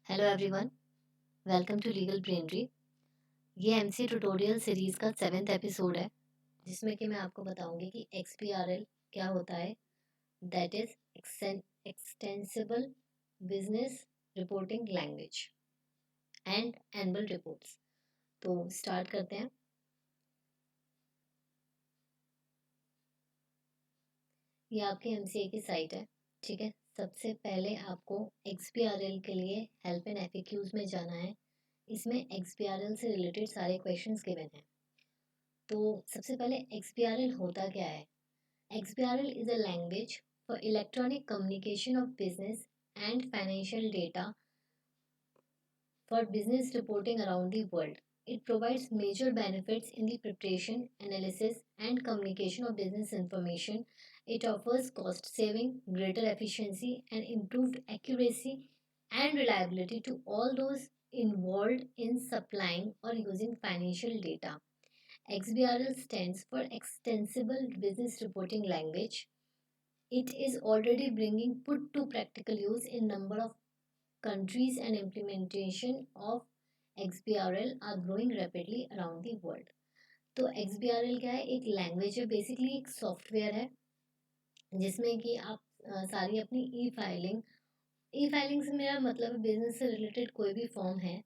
Hello everyone, welcome to legal brainery. ये MC tutorial series का 7th episode है, जिसमें कि मैं आपको बताऊंगी कि एक्सपीआरएल क्या होता है। That is extensible business reporting language and annual reports. तो स्टार्ट करते हैं। ये आपकी एमसीए की साइट है, ठीक है। सबसे पहले आपको एक्सपीआरएल के लिए हेल्प एंड एफएक्यूज में जाना है। इसमें एक्सपीआरएल से रिलेटेड सारे क्वेश्चंस गिवन हैं। तो सबसे पहले एक्सपीआरएल होता क्या है? XBRL is a language for electronic communication of business and financial data for business reporting around the world. It provides major benefits in the preparation, analysis, and communication of business information. It offers cost saving, greater efficiency, and improved accuracy and reliability to all those involved in supplying or using financial data. XBRL stands for Extensible Business Reporting Language. It is already bringing put to practical use in number of countries and implementation of XBRL are growing rapidly around the world. तो XBRL क्या है? एक language है, basically एक software है जिसमें कि आप सारी अपनी ई फाइलिंग से मेरा मतलब है बिजनेस से रिलेटेड कोई भी फॉर्म है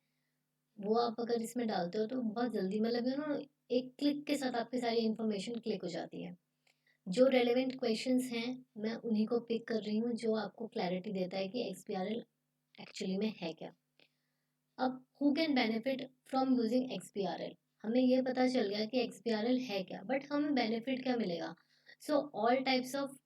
वो आप अगर इसमें डालते हो तो बहुत जल्दी मतलब एक क्लिक के साथ आपकी सारी इन्फॉर्मेशन क्लिक हो जाती है। जो रेलेवेंट क्वेश्चंस हैं मैं उन्हीं को पिक कर रही हूँ जो आपको क्लैरिटी देता है कि एक्सपीआरएल एक्चुअली में है क्या। अब who can benefit from using XBRL? हमें ये पता चल गया कि एक्सपीआरएल है क्या, बट हमें बेनिफिट क्या मिलेगा? So all types of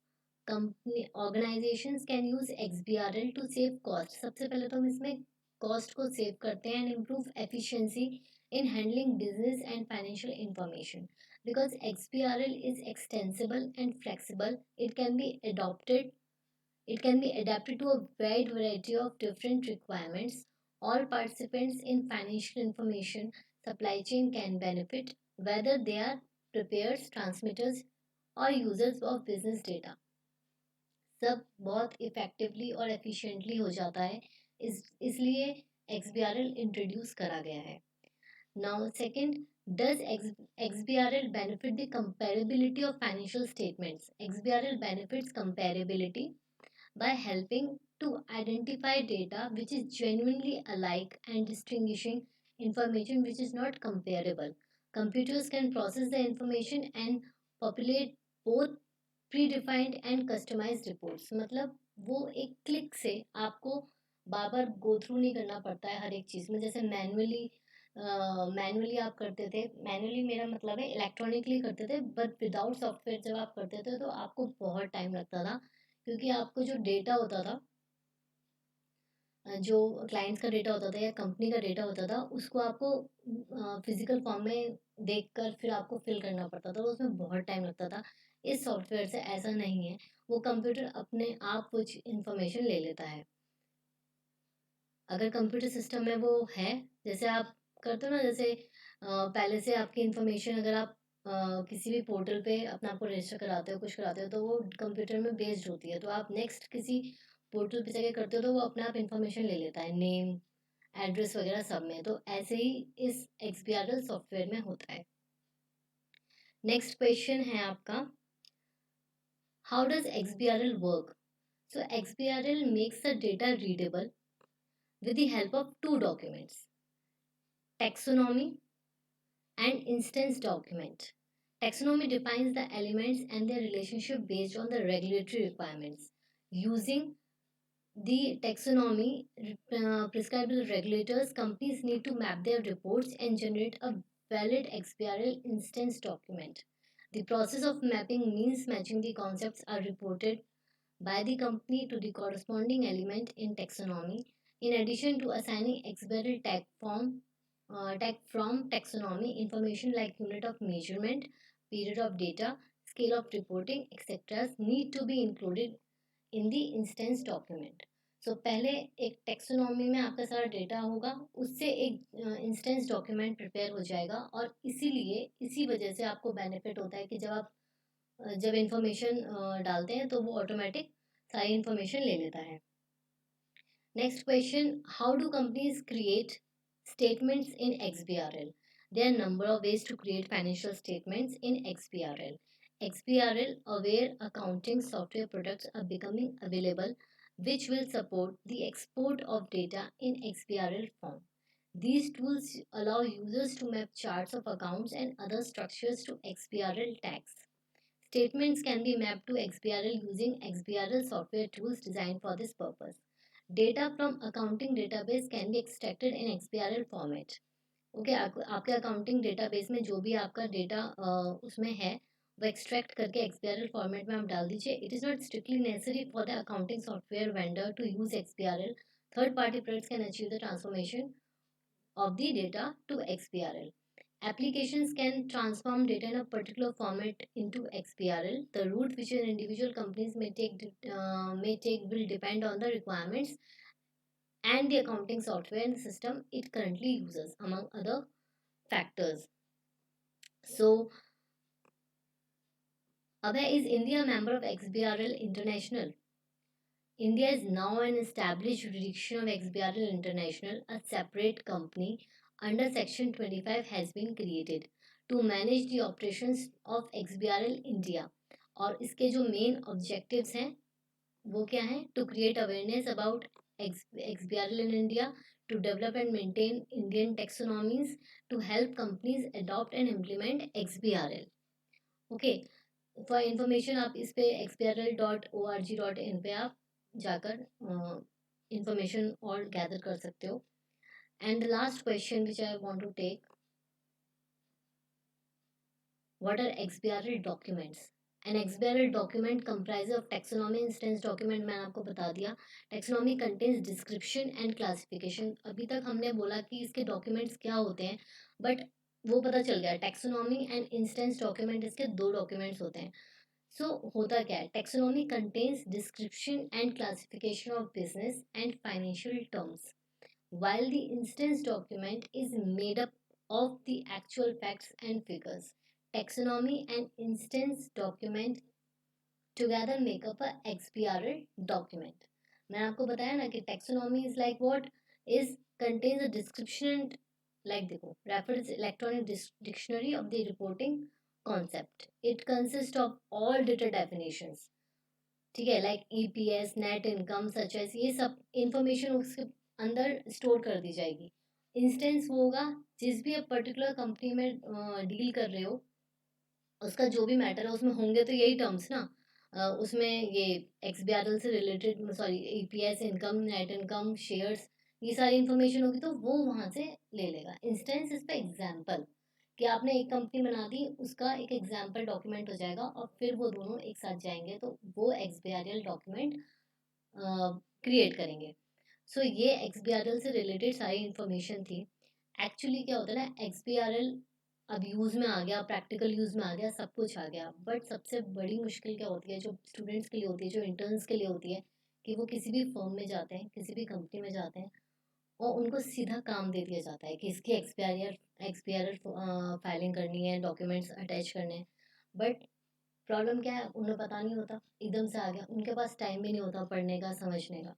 company organisations can use XBRL to save cost. सबसे पहले तो हम इसमें कॉस्ट को सेव करते हैं and improve efficiency in handling business and financial information. Because XBRL is extensible and flexible, it can be adapted to a wide variety of different requirements. All participants in financial information supply chain can benefit, whether they are preparers, transmitters or users of business data. सब बहुत effectively और efficiently हो जाता है, इसलिए XBRL introduce करा गया है। Now, second, does XBRL benefit the comparability of financial statements? XBRL benefits comparability by helping to identify data which is genuinely alike and distinguishing information which is not comparable. Computers can process the information and populate both predefined and customized reports. मतलब वो एक click से आपको बार बार go through नहीं करना पड़ता है हर एक चीज़ में। जैसे मैनुअली आप करते थे, मैनुअली मेरा मतलब है इलेक्ट्रॉनिकली करते थे, बट विदाउट सॉफ्टवेयर जब आप करते थे तो आपको बहुत टाइम लगता था, क्योंकि आपको जो डेटा होता था, जो क्लाइंट्स का डेटा होता था या कंपनी का डेटा होता था, उसको आपको फिजिकल फॉर्म में देखकर फिर आपको फिल करना पड़ता था, तो उसमें बहुत टाइम लगता था। इस सॉफ्टवेयर से ऐसा नहीं है, वो कंप्यूटर अपने आप कुछ इंफॉर्मेशन ले लेता है। अगर कंप्यूटर सिस्टम में वो है, जैसे आप करते हो ना, जैसे पहले से आपकी इंफॉर्मेशन अगर आप किसी भी पोर्टल पे अपना आपको रजिस्टर कराते हो, कुछ कराते हो, तो वो कंप्यूटर में बेस्ड होती है, तो आप नेक्स्ट किसी पोर्टल पे जाके करते हो तो वो अपने आप इंफॉर्मेशन ले लेता है, नेम, एड्रेस वगैरह सब में। तो ऐसे ही इस एक्सबीआरएल सॉफ्टवेयर में होता है। नेक्स्ट क्वेश्चन है आपका, how does XBRL work? So XBRL makes the data readable with the help of two documents: taxonomy and instance document. Taxonomy defines the elements and their relationship based on the regulatory requirements. Using the taxonomy prescribed by the regulators, companies need to map their reports and generate a valid XBRL instance document. The process of mapping means matching the concepts are reported by the company to the corresponding element in taxonomy. In addition to assigning XBRL tag from taxonomy, information like unit of measurement, period of data, scale of reporting, etc. need to be included in the instance document. So पहले एक taxonomy में आपका सारा data होगा, उससे एक instance document prepare हो जाएगा, और इसीलिए इसी वजह से आपको बेनिफिट होता है कि जब इंफॉर्मेशन डालते हैं तो वो ऑटोमेटिक सारी इंफॉर्मेशन ले लेता है। Next question, how do companies create statements in XBRL? There are a number of ways to create financial statements in XBRL. XBRL aware accounting software products are becoming available which will support the export of data in XBRL form. These tools allow users to map charts of accounts and other structures to XBRL tags. Statements can be mapped to XBRL using XBRL software tools designed for this purpose. Data from accounting database can be extracted in XBRL format. Okay आपके accounting database में जो भी आपका data उसमें है वो extract करके एक्सपीआरएल format में आप डाल दीजिए. It is not strictly necessary for the accounting software vendor to use XBRL. Third party products can achieve the transformation of the data to XBRL. Applications can transform data in a particular format into XBRL. The route which an individual companies may take will depend on the requirements and the accounting software and system it currently uses, among other factors. So, Abhay, is India a member of XBRL International? India is now an established jurisdiction of XBRL International. A separate company under Section 25 has been created to manage the operations of XBRL India. और इसके जो main objectives हैं वो क्या हैं? To create awareness about XBRL in India, to develop and maintain Indian taxonomies, to help companies adopt and implement XBRL. Okay, for information आप इस पे xbrl.org.in पे आप जाकर इंफॉर्मेशन और गैदर कर सकते हो. And the last question which I want to take, what are XBRL documents? An XBRL document comprise of taxonomy instance document. मैंने आपको बता दिया. Taxonomy contains description and classification. अभी तक हमने बोला कि इसके डॉक्यूमेंट्स क्या होते हैं, बट वो पता चल गया. टेक्सोनॉमी एंड इंस्टेंस डॉक्यूमेंट इसके दो डॉक्यूमेंट्स होते हैं. सो होता क्या है? Taxonomy contains description and classification of business and financial terms, while the instance document is made up of the actual facts and figures. Taxonomy and instance document together make up a XBRL document. मैंने आपको बताया ना कि taxonomy is like what is contains a description, like देखो refers electronic dictionary of the reporting concept. It consists of all data definitions. ठीक है, like EPS, net income, such as, ये सब इंफॉर्मेशन उसके अंदर स्टोर कर दी जाएगी. इंस्टेंस वो होगा जिस भी आप पर्टिकुलर कंपनी में डील कर रहे हो उसका जो भी मैटर है उसमें होंगे तो यही टर्म्स ना. उसमें ये एक्सबीआरएल से related, sorry EPS, income, net income, shares, ये सारी इन्फॉर्मेशन होगी तो वो वहाँ से ले लेगा. इंस्टेंस इस पे एग्जाम्पल कि आपने एक कंपनी बना दी, उसका एक एग्जाम्पल डॉक्यूमेंट हो जाएगा और फिर वो दोनों एक साथ जाएंगे तो वो एक्सबीआरएल डॉक्यूमेंट क्रिएट करेंगे. सो ये एक्सबीआरएल से रिलेटेड सारी इन्फॉर्मेशन थी. एक्चुअली क्या होता है ना, एक्सबीआरएल अब यूज़ में आ गया, प्रैक्टिकल यूज़ में आ गया, सब कुछ आ गया, बट सबसे बड़ी मुश्किल क्या होती है जो स्टूडेंट्स के लिए होती है, जो इंटर्न्स के लिए होती है, कि वो किसी भी फर्म में जाते हैं, किसी भी कंपनी में जाते हैं और उनको सीधा काम दे दिया जाता है कि इसकी एक्सपीआर फाइलिंग करनी है, डॉक्यूमेंट्स अटैच करने हैं. बट प्रॉब्लम क्या है, उन्हें पता नहीं होता, एकदम से आ गया, उनके पास टाइम भी नहीं होता पढ़ने का, समझने का.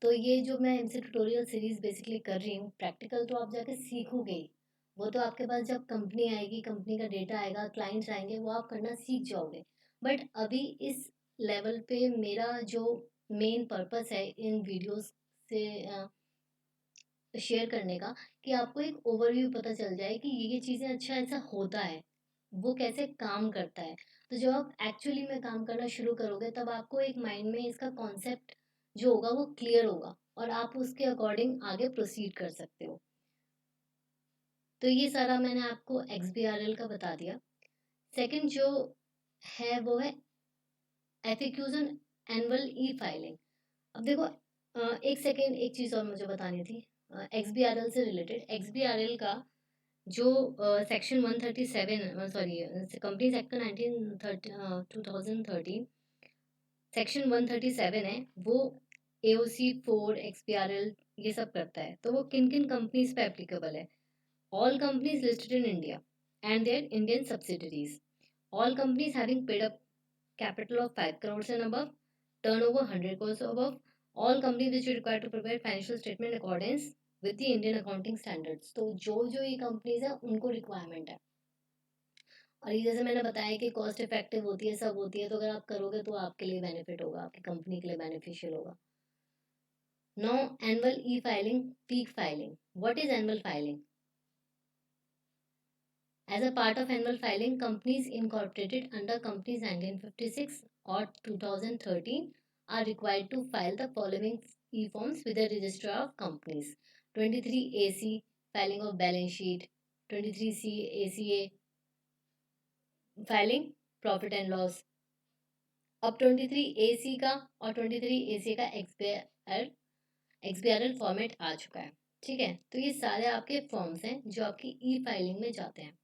तो ये जो मैं इनसे ट्यूटोरियल सीरीज बेसिकली कर रही हूँ, प्रैक्टिकल तो आप जाके सीखोगे ही. वो तो आपके पास जब कंपनी आएगी, कंपनी का डेटा आएगा, क्लाइंट्स आएंगे, वो आप करना सीख जाओगे. बट अभी इस लेवल पे मेरा जो मेन पर्पस है इन वीडियोस से शेयर करने का, कि आपको एक ओवरव्यू पता चल जाए कि ये चीज़ें अच्छा ऐसा होता है, वो कैसे काम करता है. तो जब आप एक्चुअली में काम करना शुरू करोगे तब आपको एक माइंड में इसका कॉन्सेप्ट जो होगा वो क्लियर होगा और आप उसके अकॉर्डिंग आगे प्रोसीड कर सकते हो. तो ये सारा मैंने आपको XBRL का बता दिया. सेकंड जो है वो है FAQs on annual e filing. अब देखो एक सेकेंड, एक चीज़ और मुझे बतानी थी XBRL से रिलेटेड. XBRL का जो section 137, sorry companies act 2013, section 137 है, वो AOC 4 XBRL ये सब करता है. तो वो किन किन कंपनीज पे एप्लीकेबल है? All companies listed in India and their Indian subsidiaries, all companies having paid up capital of 5 crores and above, turnover 100 crores above, all company which require to provide financial statement accordance with the Indian accounting standards. तो जो जो ये companies है उनको requirement है। और ये जैसे मैंने बताया कि कॉस्ट इफेक्टिव होती है, सब होती है, तो अगर आप करोगे तो आपके लिए बेनिफिट होगा, आपकी कंपनी के लिए बेनिफिशियल होगा। No annual e filing, peak filing. What is annual filing? As a part of annual filing, companies incorporated under Companies 1956 or 2013 are required to file the following e-forms with the Registrar of Companies. 23AC, filing of balance sheet. 23C ACA, filing profit and loss. अब 23AC का और 23AC का एक्सबीआरएल format आ चुका है। ठीक है, तो ये सारे आपके फॉर्म्स हैं जो आपकी ई फाइलिंग में जाते हैं।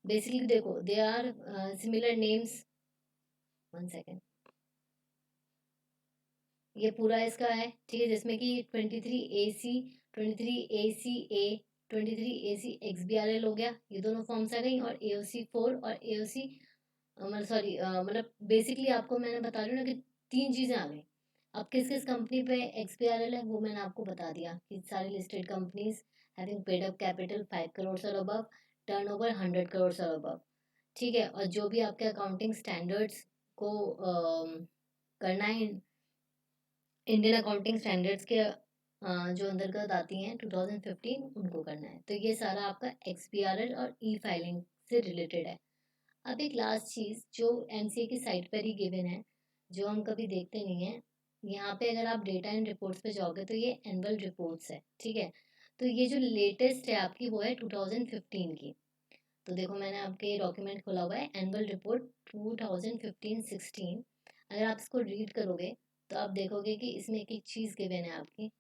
बेसिकली देखो, they are similar names. 1 second, ये पूरा इसका है, ठीक है, जिसमें कि 23AC, 23ACA, 23AC XBRL हो गया, ये दोनों फॉर्म्स आ गई, और AOC 4 और AOC, मतलब सॉरी, मतलब बेसिकली आपको मैंने बता रही हूँ ना कि 3 चीज़ें आ गई। अब किस किस कंपनी पे XBRL है वो मैंने आपको बता दिया कि सारी listed companies having paid up capital 5 crore और अबव, टर्नओवर 100 करोड़ और अबव। ठीक है, और जो भी आपके अकाउंटिंग स्टैंडर्ड्स को करना है, इंडियन अकाउंटिंग स्टैंडर्ड्स के जो अंतर्गत आती हैं 2015, उनको करना है। तो ये सारा आपका XBRL और ई फाइलिंग से रिलेटेड है। अब एक लास्ट चीज़ जो एमसीए की साइट पर ही गिवन है, जो हम कभी देखते नहीं हैं, यहाँ पे अगर आप डेटा एंड रिपोर्ट्स पे जाओगे तो ये एनुअल रिपोर्ट्स है। ठीक है, तो ये जो लेटेस्ट है आपकी वो है 2015 की। तो देखो, मैंने आपके डॉक्यूमेंट खोला हुआ है, एनुअल रिपोर्ट 2015-16। अगर आप इसको रीड करोगे तो आप देखोगे कि इसमें एक एक चीज़ गिवन है आपकी।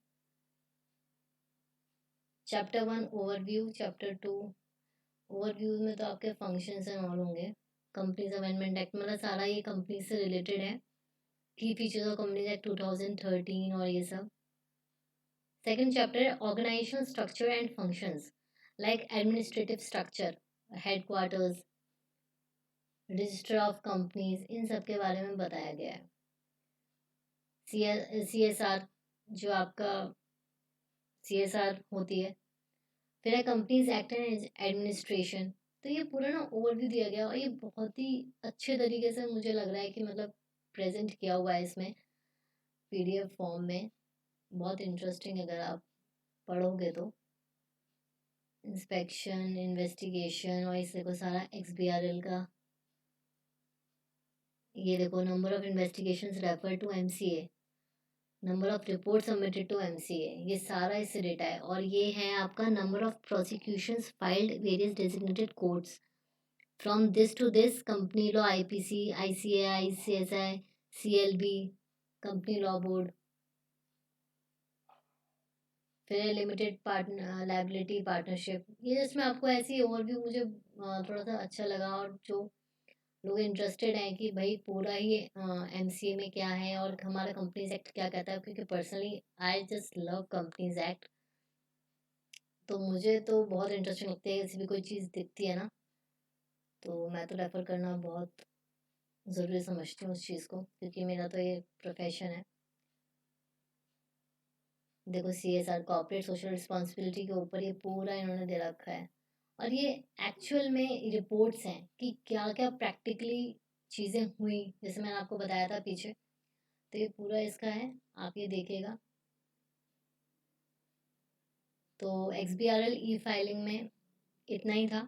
चैप्टर 1 ओवरव्यू, चैप्टर 2 ओवरव्यू में तो आपके फंक्शंस एंड ऑल होंगे। कंपनीज अमेंडमेंट एक्ट, मतलब सारा ये कंपनी से रिलेटेड है। की फीचर्स ऑफ कंपनीज एक्ट 2013 और ये सब। सेकंड चैप्टर है organisational structure and functions, like administrative structure, headquarters, register of companies, इन सब के बारे में बताया गया है। CSR, जो आपका CSR होती है। फिर है कंपनीज एक्ट एंड एडमिनिस्ट्रेशन। तो ये पूरा ना ओवरव्यू दिया गया, और ये बहुत ही अच्छे तरीके से मुझे लग रहा है कि मतलब प्रेजेंट किया हुआ है इसमें PDF फॉर्म में। बहुत इंटरेस्टिंग, अगर आप पढ़ोगे तो। इंस्पेक्शन, इन्वेस्टिगेशन, और इस देखो सारा XBRL का। ये देखो, number of investigations refer to MCA, number of report submitted to MCA, ये सारा इससे डेटा है। और ये है आपका number of prosecutions filed various designated courts from this to this, company law, IPC, ICAI, CSI, CLB, company law board. फिर limited partner liability partnership. ये इसमें आपको ऐसी ओवरव्यू मुझे थोड़ा सा अच्छा लगा। और जो लोग इंटरेस्टेड हैं कि भाई पूरा ही MCA में क्या है और हमारा कंपनीज एक्ट क्या कहता है, क्योंकि personally I just love companies act, तो मुझे तो बहुत इंटरेस्टिंग लगती है। ऐसी भी कोई चीज़ दिखती है ना, तो मैं तो रेफ़र करना बहुत ज़रूरी समझती हूँ उस चीज़ को, क्योंकि मेरा तो ये प्रोफेशन है। देखो, CSR, कॉर्पोरेट सोशल रिस्पॉन्सिबिलिटी के ऊपर ये पूरा इन्होंने दे रखा है। और ये एक्चुअल में रिपोर्ट्स हैं कि क्या क्या प्रैक्टिकली चीज़ें हुई, जैसे मैंने आपको बताया था पीछे। तो ये पूरा इसका है, आप ये देखिएगा। तो XBRL ई फाइलिंग में इतना ही था।